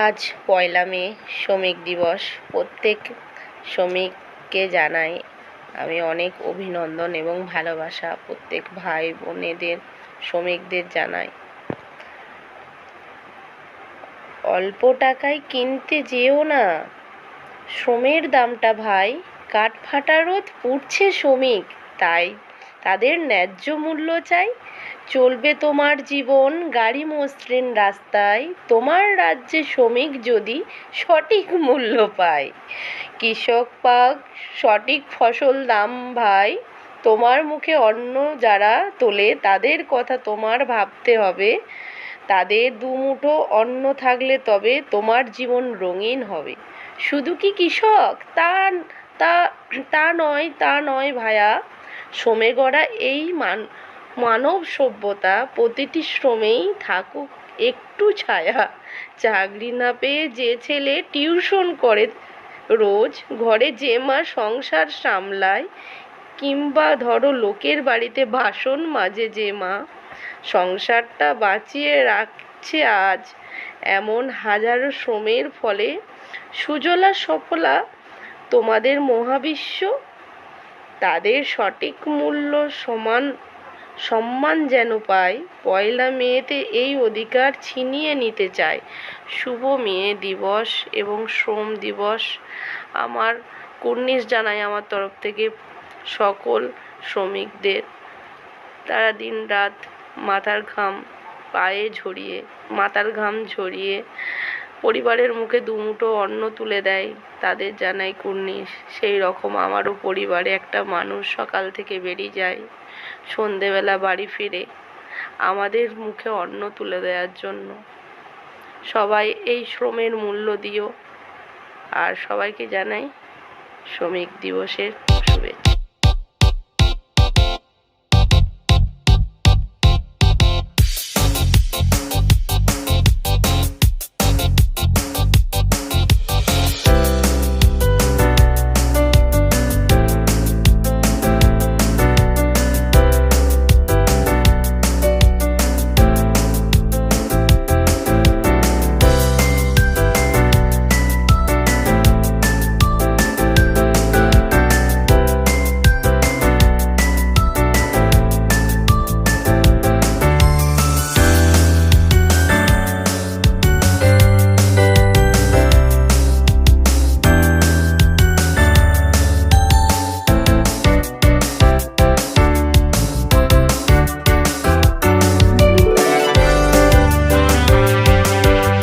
আজ পয়লা মে, শ্রমিক দিবস। প্রত্যেক শ্রমিককে জানাই আমি অনেক অভিনন্দন এবং ভালোবাসা। প্রত্যেক ভাই বোনেদের, শ্রমিকদের জানাই। অল্প টাকায় কিনতে যেও না শ্রমের দামটা ভাই। কাঠফাটা রোদ পুড়ছে শ্রমিক, তাই তাদের ন্যায্য মূল্য চাই। চলবে তোমার জীবন গাড়ি মসৃণ রাস্তায়, তোমার রাজ্যে শ্রমিক যদি সঠিক মূল্য পায়। কৃষক পাক সঠিক ফসল দাম ভাই, তোমার মুখে অন্ন যারা তোলে তাদের কথা তোমার ভাবতে হবে। তাদের দুমুঠো অন্ন থাকলে তবে তোমার জীবন রঙিন হবে। শুধু কি কৃষক তা তা তা নয় ভায়া, শ্রমে গড়া এই মানব সভ্যতা, প্রতিটি শ্রমেই থাকুক একটু ছায়া। চাকরি না পেয়ে যে ছেলে টিউশন করে রোজ, ঘরে যে মা সংসার সামলায়, কিংবা ধরো লোকের বাড়িতে বাসন মাজে যে মা, সংসারটা বাঁচিয়ে রাখছে আজ। এমন হাজারো শ্রমের ফলে সুজলা সফলা তোমাদের মহাবিশ্ব। তাদের সঠিক মূল্য সম্মান যেন পায়। পয়লা মেতে এই অধিকার ছিনিয়ে নিতে চায়। শুভ মে দিবস এবং শ্রম দিবস আমার কুর্নিশ জানাই আমার তরফ থেকে সকল শ্রমিকদের। তারা দিনরাত মাথার ঘাম ঝরিয়ে পরিবারের মুখে দুমুঠো অন্ন তুলে দেয়, তাদের জানাই কুর্নিশ। সেই রকম আমারও পরিবারে একটা মানুষ সকাল থেকে বেরিয়ে যায়, সন্ধেবেলা বাড়ি ফিরে আমাদের মুখে অন্ন তুলে দেওয়ার জন্য। সবাই এই শ্রমের মূল্য দিও। আর সবাইকে জানাই শ্রমিক দিবসের শুভেচ্ছা।